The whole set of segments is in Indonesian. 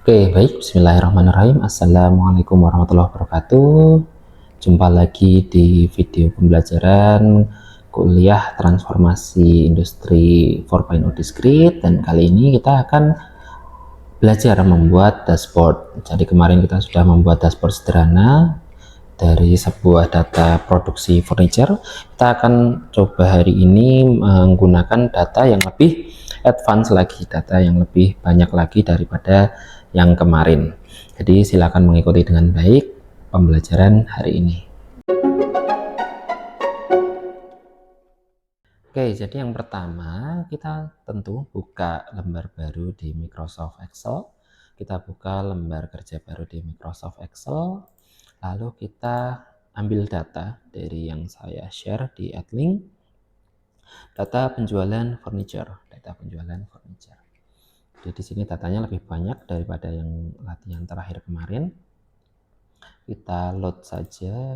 Oke, baik. Bismillahirrahmanirrahim. Assalamualaikum warahmatullahi wabarakatuh. Jumpa lagi di video pembelajaran kuliah transformasi industri 4.0 discrete, dan kali ini kita akan belajar membuat dashboard. Jadi kemarin kita sudah membuat dashboard sederhana dari sebuah data produksi furniture. Kita akan coba hari ini menggunakan data yang lebih advance lagi, data yang lebih banyak lagi daripada yang kemarin. Jadi silakan mengikuti dengan baik pembelajaran hari ini. Oke, jadi yang pertama kita tentu buka lembar baru di Microsoft Excel. Kita buka lembar kerja baru di Microsoft Excel. Lalu kita ambil data dari yang saya share di AdLink. Data penjualan furniture, Jadi di sini datanya lebih banyak daripada yang latihan terakhir kemarin. Kita load saja.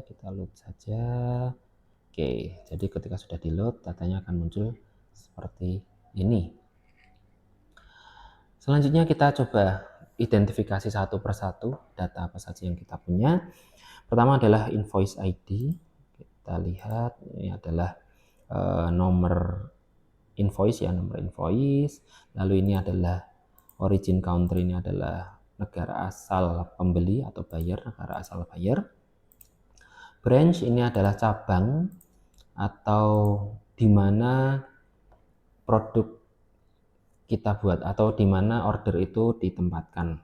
Oke, jadi ketika sudah di load, datanya akan muncul seperti ini. Selanjutnya kita coba identifikasi satu persatu data apa saja yang kita punya. Pertama adalah invoice ID. Kita lihat ini adalah nomor invoice. Lalu ini adalah origin country, ini adalah negara asal pembeli atau buyer, negara asal buyer. Branch ini adalah cabang atau di mana produk kita buat atau di mana order itu ditempatkan.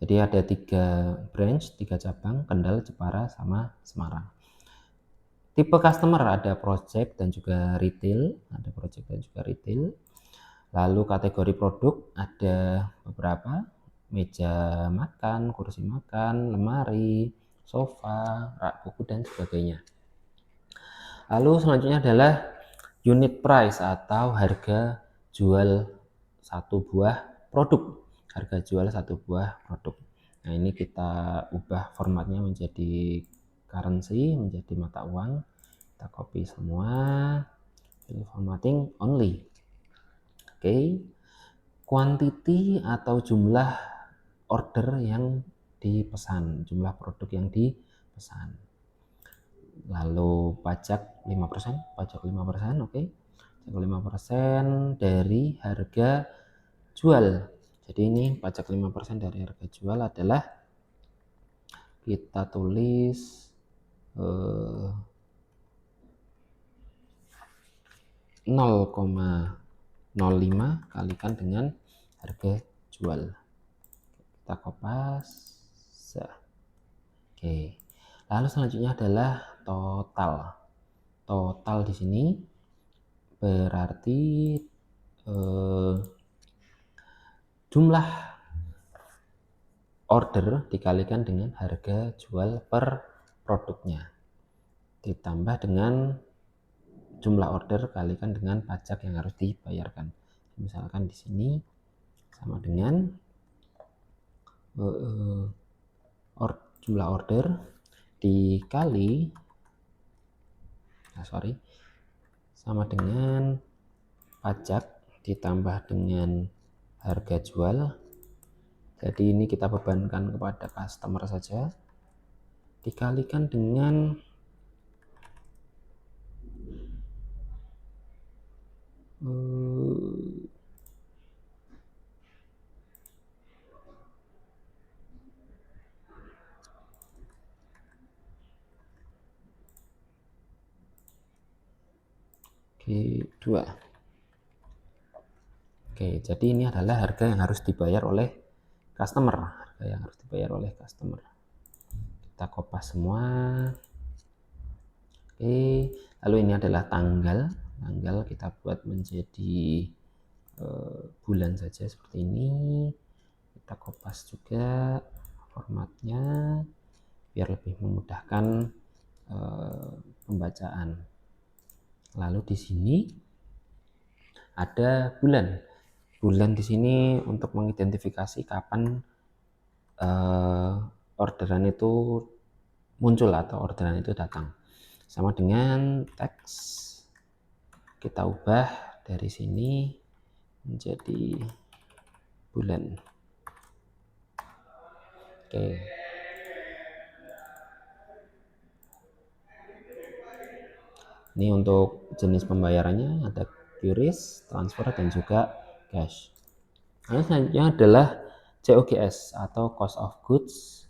Jadi ada 3 branch, 3 cabang, Kendal, Jepara, sama Semarang. Tipe customer ada project dan juga retail, Lalu kategori produk ada beberapa, meja makan, kursi makan, lemari, sofa, rak buku, dan sebagainya. Lalu selanjutnya adalah unit price atau harga jual satu buah produk. Nah, ini kita ubah formatnya menjadi currency, menjadi mata uang. Kita copy semua, pilih formatting only. Oke. Quantity atau jumlah order yang dipesan, jumlah produk yang dipesan. Lalu pajak 5%, oke. Pajak 5% dari harga jual. Jadi ini pajak 5% dari harga jual adalah, kita tulis 0,05 kalikan dengan harga jual. Kita kopas. Oke. Lalu selanjutnya adalah total di sini berarti jumlah order dikalikan dengan harga jual per produknya ditambah dengan jumlah order kalikan dengan pajak yang harus dibayarkan. Misalkan di sini sama dengan jumlah order dikali sama dengan pajak ditambah dengan harga jual. Jadi ini kita bebankan kepada customer saja, dikalikan dengan G2. Oke, jadi ini adalah harga yang harus dibayar oleh customer, Kita kopas semua. Oke, lalu ini adalah tanggal kita buat menjadi bulan saja seperti ini. Kita kopas juga formatnya biar lebih memudahkan pembacaan. Lalu di sini ada bulan di sini untuk mengidentifikasi kapan orderan itu muncul atau orderan itu datang. Sama dengan teks, kita ubah dari sini menjadi bulan. Oke. Ini untuk jenis pembayarannya ada QRIS, transfer, dan juga cash. Lalu selanjutnya adalah COGS atau cost of goods.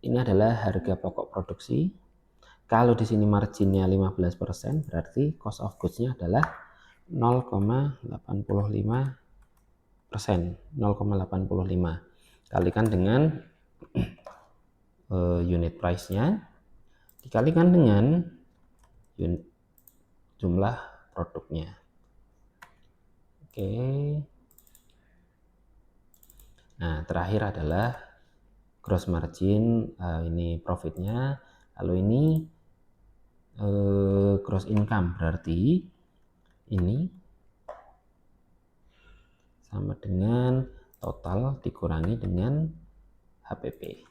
Ini adalah harga pokok produksi. Kalau di sini marginnya 15%, berarti cost of goods-nya adalah 0,85%. 0,85 kalikan dengan unit price-nya dikalikan dengan jumlah produknya. Oke. Nah, terakhir adalah gross margin, ini profitnya. Lalu ini gross income, berarti ini sama dengan total dikurangi dengan HPP.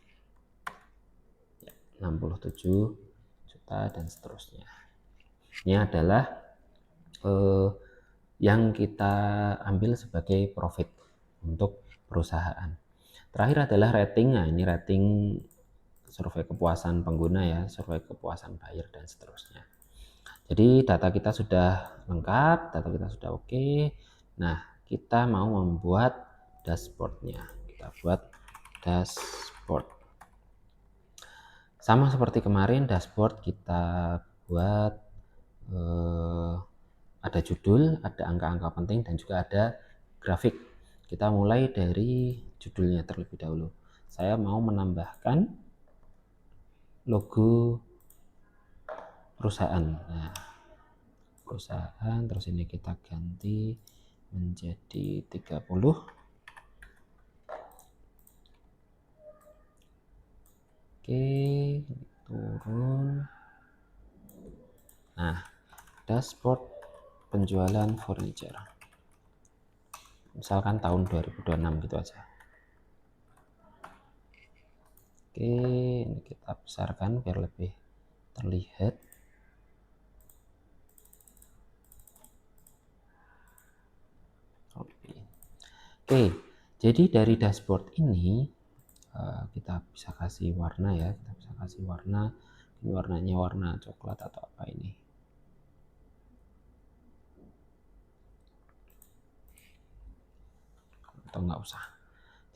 67 juta dan seterusnya. Ini adalah yang kita ambil sebagai profit untuk perusahaan. Terakhir adalah rating. Nah, ini rating survei kepuasan pengguna ya, survei kepuasan buyer dan seterusnya. Jadi data kita sudah lengkap, data kita sudah oke. Nah, kita mau membuat dashboardnya. Kita buat dashboard. Sama seperti kemarin, dashboard kita buat ada judul, ada angka-angka penting, dan juga ada grafik. Kita mulai dari judulnya terlebih dahulu. Saya mau menambahkan logo perusahaan. Nah, perusahaan, terus ini kita ganti menjadi 30. Oke, turun. Nah, dashboard penjualan furniture. Misalkan tahun 2026 gitu aja. Oke, ini kita besarkan biar lebih terlihat. Oke, jadi dari dashboard ini kita bisa kasih warna ya, kita bisa kasih warna. Ini warnanya warna coklat atau apa ini? Atau nggak usah.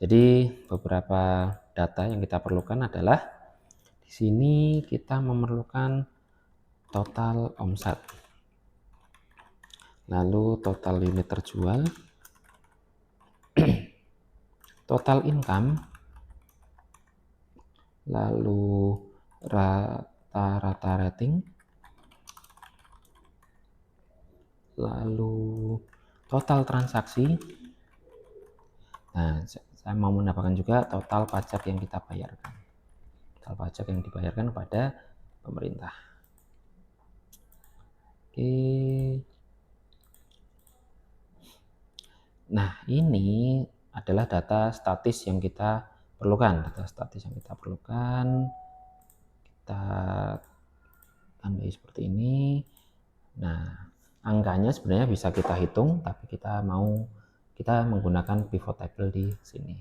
Jadi beberapa data yang kita perlukan adalah di sini kita memerlukan total omset, lalu total unit terjual, total income, lalu rata-rata rating, lalu total transaksi. Nah, saya mau menambahkan juga total pajak yang kita bayarkan, total pajak yang dibayarkan kepada pemerintah. Oke. Nah, ini adalah data statis yang kita perlukan. Data statis yang kita perlukan, kita tandai seperti ini. Nah, angkanya sebenarnya bisa kita hitung, tapi kita menggunakan pivot table di sini.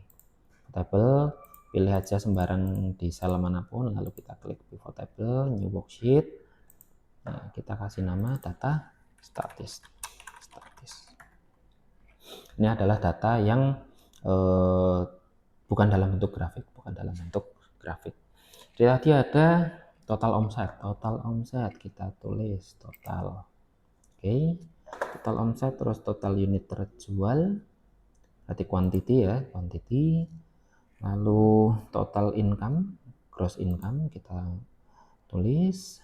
Table, pilih aja sembarang di sel manapun, lalu kita klik pivot table, new worksheet. Nah, kita kasih nama data statis. Ini adalah data yang bukan dalam bentuk grafik, Jadi tadi ada total omset kita tulis total. Oke, total omset, terus total unit terjual, berarti quantity. Lalu total income, gross income kita tulis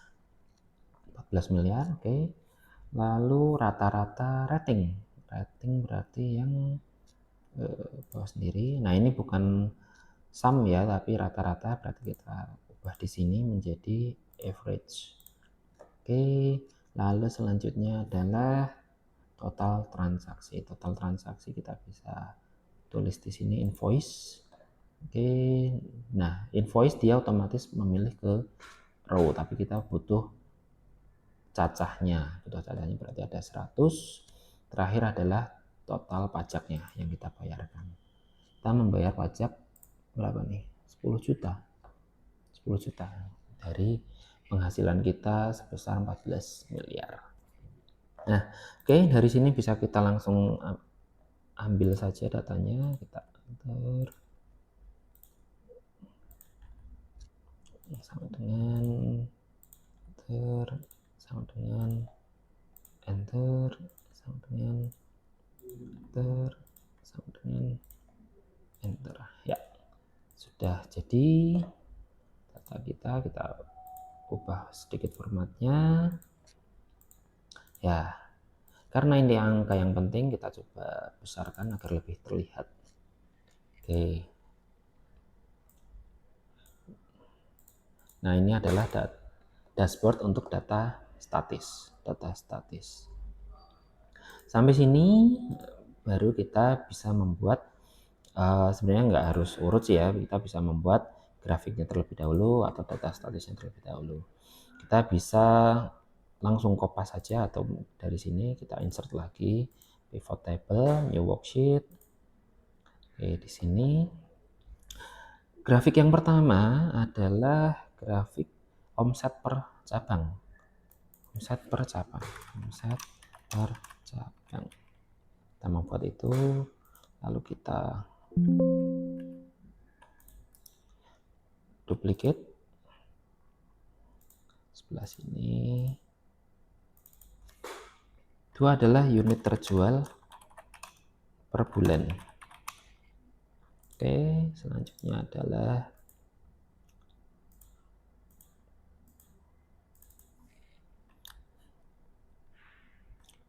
14 miliar. Oke. Lalu rata-rata rating berarti yang bawah sendiri. Nah, ini bukan sum ya, tapi rata-rata, berarti kita ubah di sini menjadi average. Oke, lalu selanjutnya adalah total transaksi. Total transaksi kita bisa tulis di sini invoice. Oke, nah invoice dia otomatis memilih ke row, tapi kita butuh cacahnya berarti ada 100. Terakhir adalah total pajaknya yang kita bayarkan. Kita membayar pajak berapa nih? 10 juta. 10 juta dari penghasilan kita sebesar 14 miliar. Nah, oke, dari sini bisa kita langsung ambil saja datanya, kita enter sama dengan enter sama dengan enter sama dengan enter sama dengan enter. Ya, sudah jadi data kita ubah sedikit formatnya ya, karena ini angka yang penting kita coba besarkan agar lebih terlihat. Oke, nah ini adalah dashboard untuk data statis. Sampai sini baru kita bisa membuat, sebenarnya nggak harus urut sih ya, kita bisa membuat grafiknya terlebih dahulu atau data statisnya terlebih dahulu. Kita bisa langsung kopas saja atau dari sini kita insert lagi pivot table, new worksheet. Oke, di sini grafik yang pertama adalah grafik omset per cabang. Omset per cabang. Kita membuat itu, lalu kita duplicate sebelah sini. Itu adalah unit terjual per bulan. Oke, selanjutnya adalah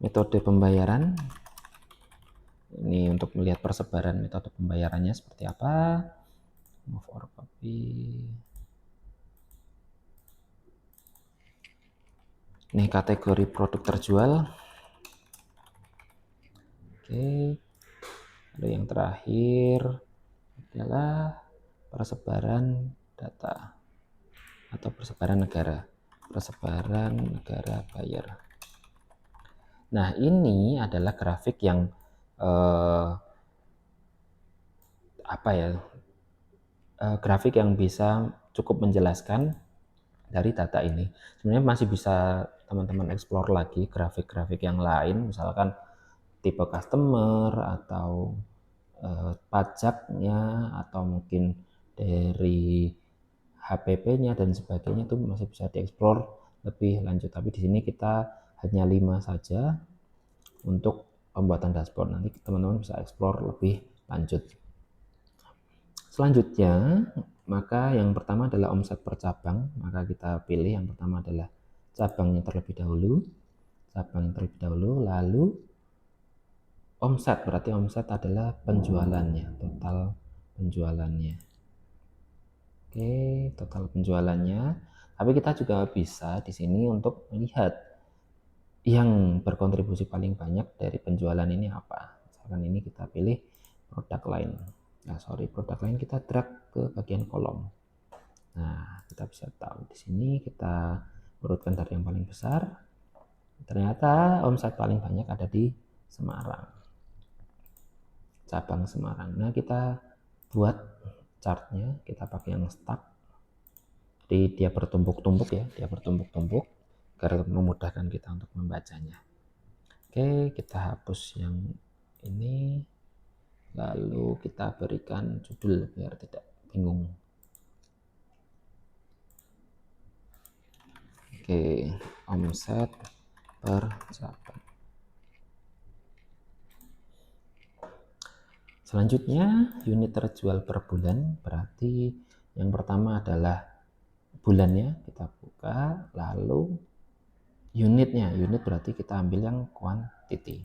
metode pembayaran. Ini untuk melihat persebaran metode pembayarannya seperti apa. Move or copy. Ini kategori produk terjual. Oke. Lalu yang terakhir adalah persebaran data atau persebaran negara. Persebaran negara buyer. Nah, ini adalah grafik yang grafik yang bisa cukup menjelaskan dari data ini. Sebenarnya masih bisa teman-teman explore lagi grafik-grafik yang lain, misalkan tipe customer atau pajaknya atau mungkin dari HPP-nya dan sebagainya, itu masih bisa dieksplor lebih lanjut. Tapi di sini kita hanya 5 saja untuk pembuatan dashboard. Nanti teman-teman bisa explore lebih lanjut. Selanjutnya, maka yang pertama adalah omset per cabang. Maka kita pilih yang pertama adalah cabangnya terlebih dahulu. Lalu omset, berarti omset adalah penjualannya, total penjualannya. Oke, total penjualannya. Tapi kita juga bisa di sini untuk melihat yang berkontribusi paling banyak dari penjualan ini apa. Misalkan ini kita pilih produk lain. Produk lain kita drag ke bagian kolom. Nah, kita bisa tahu di sini kita urutkan dari yang paling besar. Ternyata omset paling banyak ada di Semarang. Cabang Semarang. Nah, kita buat chartnya, kita pakai yang stack. Jadi dia bertumpuk-tumpuk ya, agar memudahkan kita untuk membacanya. Oke, kita hapus yang ini, lalu kita berikan judul biar tidak bingung. Oke, omset per cabang. Selanjutnya unit terjual per bulan, berarti yang pertama adalah bulannya kita buka, lalu unit berarti kita ambil yang quantity.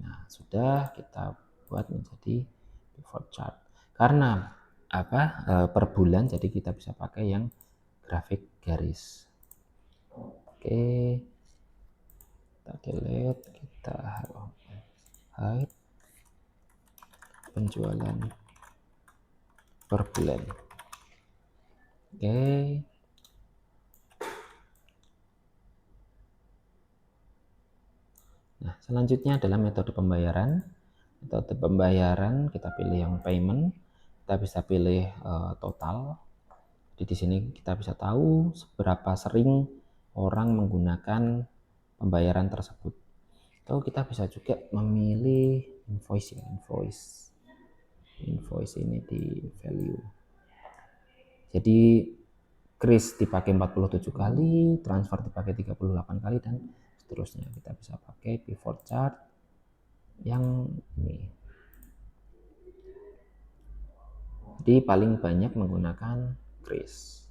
Nah, sudah kita buat menjadi pivot chart. Karena per bulan, jadi kita bisa pakai yang grafik garis. Oke, kita delete, kita hide penjualan per bulan. Oke, nah selanjutnya adalah metode pembayaran. Kita pilih yang payment. kita bisa pilih total. Jadi di sini kita bisa tahu seberapa sering orang menggunakan pembayaran tersebut. Atau kita bisa juga memilih invoice ya, invoice ini di value. Jadi kris dipakai 47 kali, transfer dipakai 38 kali, dan seterusnya. Kita bisa pakai pivot chart yang ini. Jadi paling banyak menggunakan kris.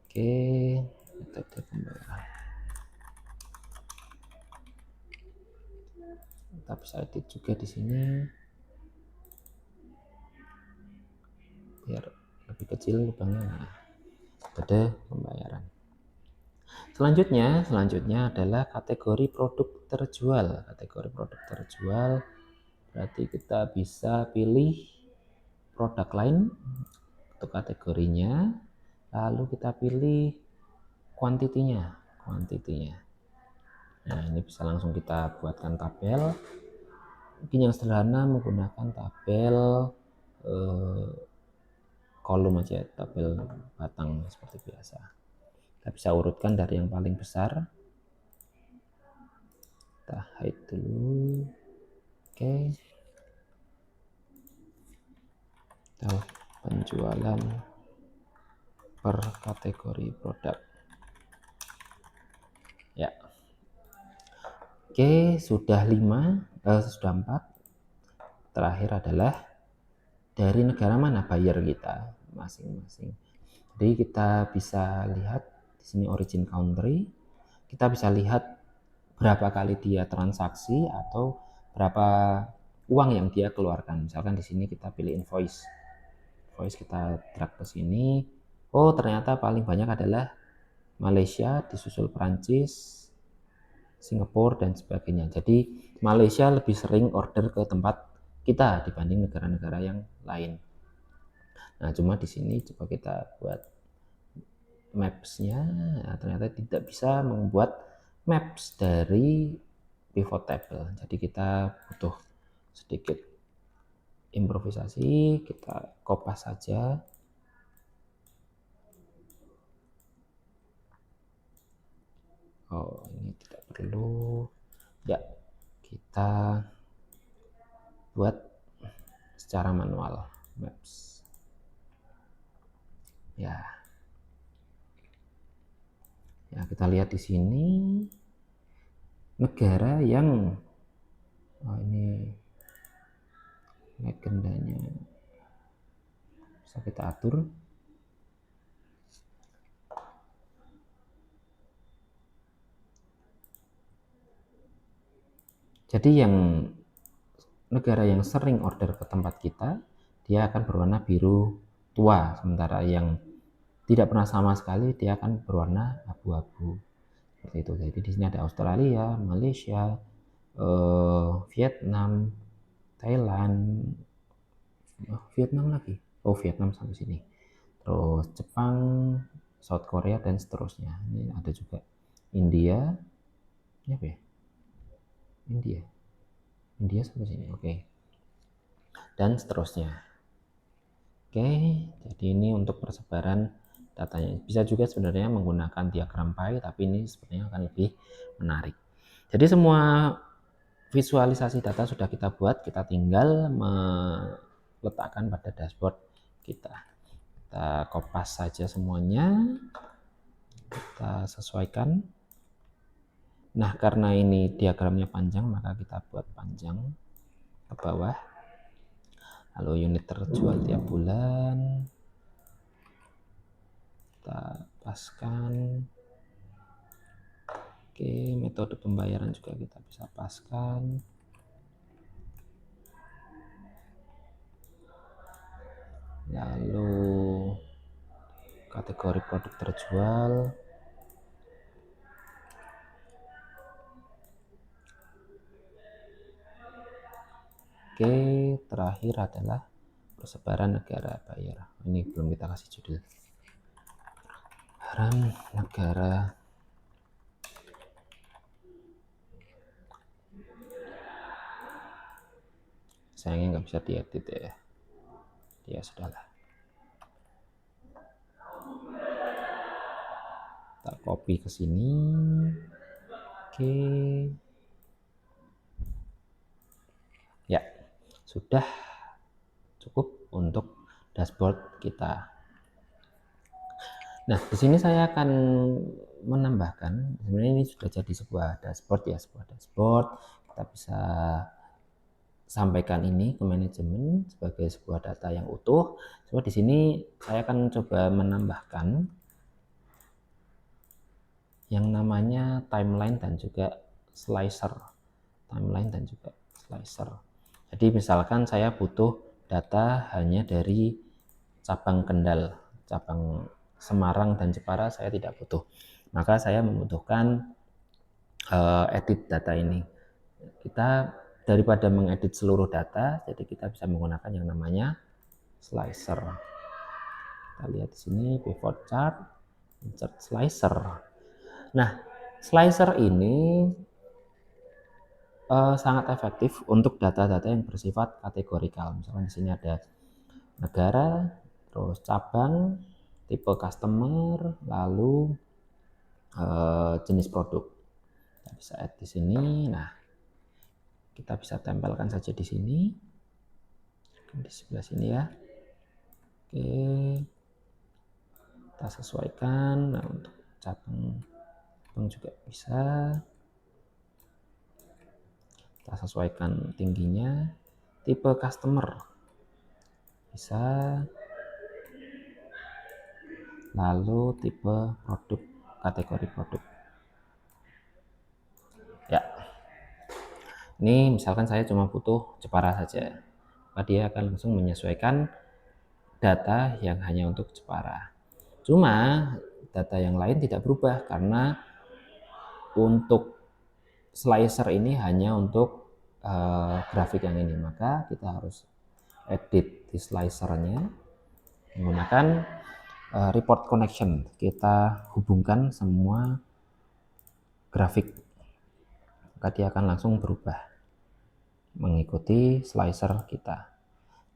Oke, metode pembayaran. Kita bisa edit juga di sini biar lebih kecil lubangnya. Nah, metode pembayaran. Selanjutnya adalah kategori produk terjual. Kategori produk terjual berarti kita bisa pilih produk lain untuk kategorinya, lalu kita pilih kuantitinya. Nah, ini bisa langsung kita buatkan tabel. Mungkin yang sederhana menggunakan tabel kolom aja, tabel batang seperti biasa. Kita bisa urutkan dari yang paling besar. Kita hide dulu. Oke. Penjualan per kategori produk ya. Oke, sudah 4. Terakhir adalah dari negara mana buyer kita masing-masing. Jadi kita bisa lihat di sini origin country, kita bisa lihat berapa kali dia transaksi atau berapa uang yang dia keluarkan. Misalkan di sini kita pilih invoice, kita drag ke sini. Oh, ternyata paling banyak adalah Malaysia, disusul Prancis, Singapura, dan sebagainya. Jadi Malaysia lebih sering order ke tempat kita dibanding negara-negara yang lain. Nah, cuma di sini coba kita buat maps-nya. Nah, ternyata tidak bisa membuat maps dari pivot table. Jadi kita butuh sedikit improvisasi, kita kopas saja. Oh, ini tidak perlu. Ya, kita buat secara manual maps. Ya, kita lihat di sini negara yang ini legendanya bisa kita atur. Jadi yang negara yang sering order ke tempat kita, dia akan berwarna biru tua, sementara yang tidak pernah sama sekali dia akan berwarna abu-abu. Seperti itu. Jadi di sini ada Australia, Malaysia, Vietnam, Thailand, Vietnam lagi. Oh, Vietnam sampai sini. Terus Jepang, South Korea, dan seterusnya. Ini ada juga India. Ini apa ya? India sampai sini. Oke. Dan seterusnya. Oke, jadi ini untuk persebaran datanya. Bisa juga sebenarnya menggunakan diagram pie, tapi ini sepertinya akan lebih menarik. Jadi semua visualisasi data sudah kita buat, kita tinggal meletakkan pada dashboard kita. Kita kopas saja semuanya, kita sesuaikan. Nah, karena ini diagramnya panjang, maka kita buat panjang ke bawah. Lalu unit terjual tiap bulan kita paskan. Oke, metode pembayaran juga kita bisa paskan. Lalu kategori produk terjual. Oke, terakhir adalah persebaran negara buyer. Ini belum kita kasih judul. Negara sayangnya nggak bisa diedit ya. Ya sudahlah. Kita copy ke sini. Oke. Ya, sudah cukup untuk dashboard kita. Nah, di sini saya akan menambahkan, sebenarnya ini sudah jadi sebuah dashboard ya, sebuah dashboard. Kita bisa sampaikan ini ke manajemen sebagai sebuah data yang utuh. Cuma di sini saya akan coba menambahkan yang namanya timeline dan juga slicer. Timeline dan juga slicer. Jadi misalkan saya butuh data hanya dari cabang Kendal, cabang Semarang dan Jepara saya tidak butuh. Maka saya membutuhkan edit data ini. Kita daripada mengedit seluruh data, jadi kita bisa menggunakan yang namanya slicer. Kita lihat di sini pivot chart, insert slicer. Nah, slicer ini sangat efektif untuk data-data yang bersifat kategorikal. Misalnya di sini ada negara, terus cabang, tipe customer, lalu jenis produk. Kita bisa add di sini. Nah, kita bisa tempelkan saja di sini, di sebelah sini ya. Oke, kita sesuaikan. Nah, untuk cabang juga bisa. Kita sesuaikan tingginya, tipe customer bisa, lalu tipe produk, kategori produk ya. Ini misalkan saya cuma butuh Jepara saja, maka dia akan langsung menyesuaikan data yang hanya untuk Jepara. Cuma data yang lain tidak berubah karena untuk slicer ini hanya untuk grafik yang ini, maka kita harus edit di slicernya menggunakan report connection. Kita hubungkan semua grafik, maka dia akan langsung berubah mengikuti slicer kita.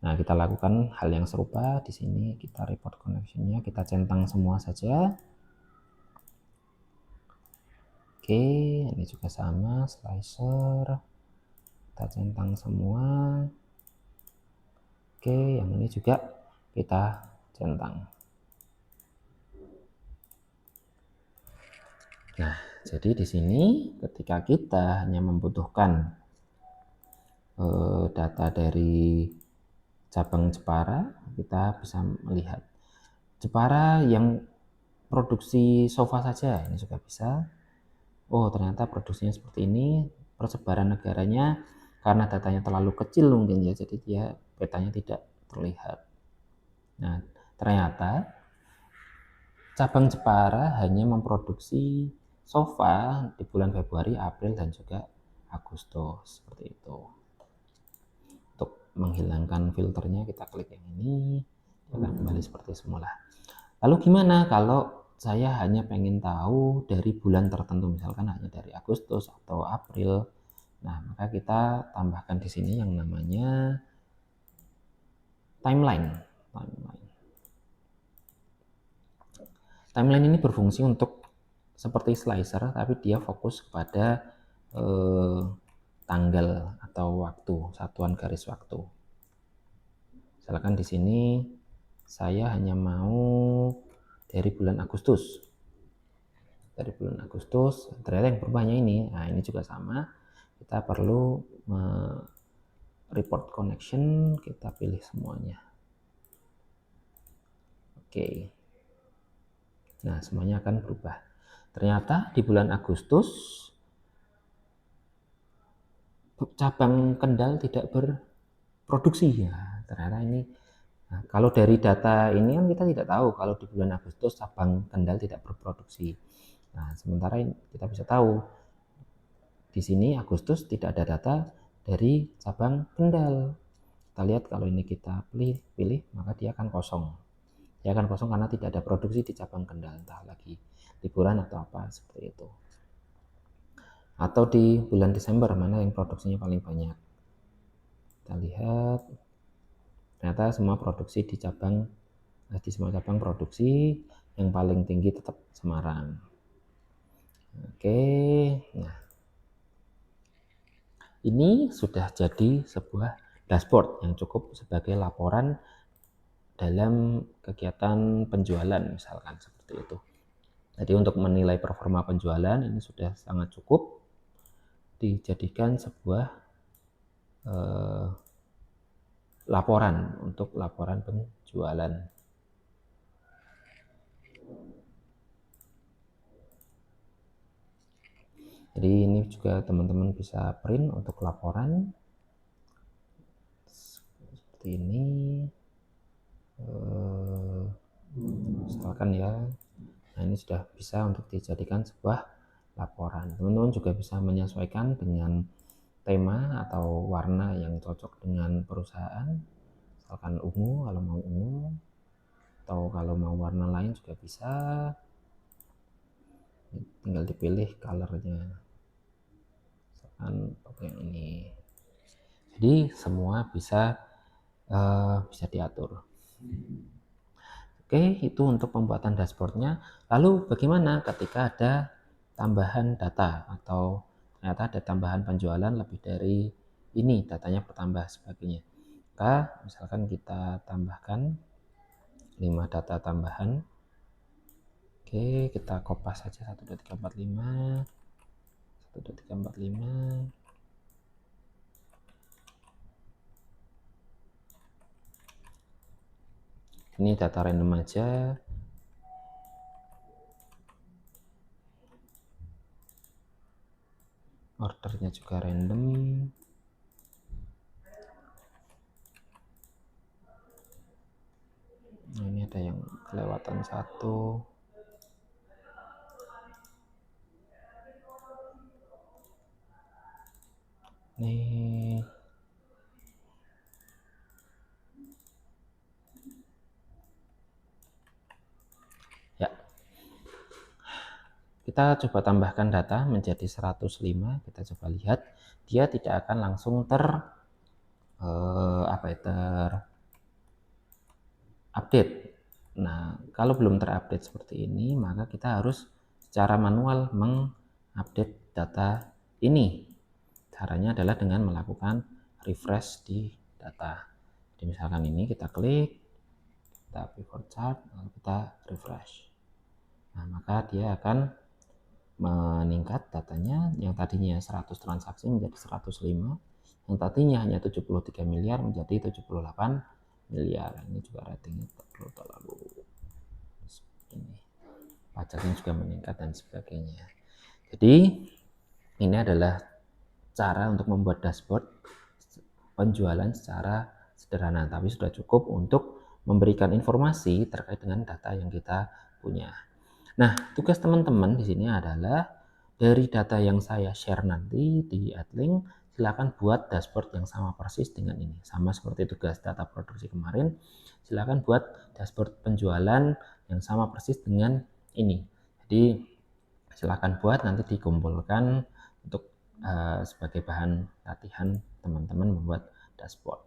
Nah, kita lakukan hal yang serupa di sini. Kita report connectionnya, kita centang semua saja. Oke, ini juga sama slicer, kita centang semua. Oke, yang ini juga kita centang. Nah, jadi di sini ketika kita hanya membutuhkan data dari cabang Jepara, kita bisa melihat Jepara yang produksi sofa saja, ini juga bisa. Oh, ternyata produksinya seperti ini, persebaran negaranya karena datanya terlalu kecil mungkin ya, jadi dia petanya tidak terlihat. Nah, ternyata cabang Jepara hanya memproduksi sofa di bulan Februari, April, dan juga Agustus, seperti itu. Untuk menghilangkan filternya kita klik yang ini, dia akan kembali seperti semula. Lalu gimana kalau saya hanya pengen tahu dari bulan tertentu, misalkan hanya dari Agustus atau April? Nah, maka kita tambahkan di sini yang namanya timeline. Timeline ini berfungsi untuk seperti slicer, tapi dia fokus kepada tanggal atau waktu, satuan garis waktu. Misalkan di sini saya hanya mau dari bulan Agustus. Dari bulan Agustus, ternyata yang berubahnya ini. Nah, ini juga sama. Kita perlu report connection, kita pilih semuanya. Oke. Nah, semuanya akan berubah. Ternyata di bulan Agustus cabang Kendal tidak berproduksi ya. Ternyata ini, nah, kalau dari data ini kan kita tidak tahu kalau di bulan Agustus cabang Kendal tidak berproduksi. Nah, sementara kita bisa tahu di sini Agustus tidak ada data dari cabang Kendal. Kita lihat kalau ini kita pilih, maka dia akan kosong. Dia akan kosong karena tidak ada produksi di cabang Kendal, entah lagi liburan atau apa seperti itu. Atau di bulan Desember mana yang produksinya paling banyak. Kita lihat. ternyata semua produksi di semua cabang produksi yang paling tinggi tetap Semarang. Oke, nah ini sudah jadi sebuah dashboard yang cukup sebagai laporan dalam kegiatan penjualan misalkan seperti itu. Jadi untuk menilai performa penjualan ini sudah sangat cukup dijadikan sebuah laporan untuk laporan penjualan. Jadi ini juga teman-teman bisa print untuk laporan seperti ini. Misalkan ya, nah ini sudah bisa untuk dijadikan sebuah laporan. Teman-teman juga bisa menyesuaikan dengan tema atau warna yang cocok dengan perusahaan. Misalkan ungu kalau mau ungu, atau kalau mau warna lain juga bisa, tinggal dipilih colornya, misalkan pakai ini. Jadi semua bisa diatur. Oke, itu untuk pembuatan dashboardnya. Lalu bagaimana ketika ada tambahan data atau ternyata ada tambahan penjualan lebih dari ini, datanya bertambah sebagainya. Maka misalkan kita tambahkan 5 data tambahan. Oke, kita kopas saja 1 2 3 4 5. 1 2 3 4 5. Ini data random aja. Ordernya juga random. Nah, ini ada yang kelewatan 1. Nih. Ya. Kita coba tambahkan data menjadi 105. Kita coba lihat, dia tidak akan langsung terupdate. Nah, kalau belum terupdate seperti ini, maka kita harus secara manual mengupdate data ini. Caranya adalah dengan melakukan refresh di data. Jadi misalkan ini kita klik, kita pivot chart, lalu kita refresh. Nah, maka dia akan meningkat datanya, yang tadinya 100 transaksi menjadi 105, yang tadinya hanya 73 miliar menjadi 78 miliar. Ini juga ratingnya perlu terlalu ini, pajaknya juga meningkat dan sebagainya. Jadi ini adalah cara untuk membuat dashboard penjualan secara sederhana, tapi sudah cukup untuk memberikan informasi terkait dengan data yang kita punya. Nah, tugas teman-teman di sini adalah dari data yang saya share nanti di Adlink, silakan buat dashboard yang sama persis dengan ini. Sama seperti tugas data produksi kemarin, silakan buat dashboard penjualan yang sama persis dengan ini. Jadi silakan buat, nanti dikumpulkan untuk sebagai bahan latihan teman-teman membuat dashboard.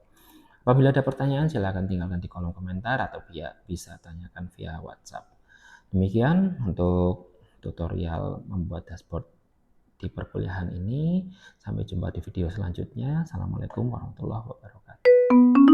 Apabila ada pertanyaan, silakan tinggalkan di kolom komentar atau bisa tanyakan via WhatsApp. Demikian untuk tutorial membuat dashboard di perkuliahan ini. Sampai jumpa di video selanjutnya. Assalamualaikum warahmatullahi wabarakatuh.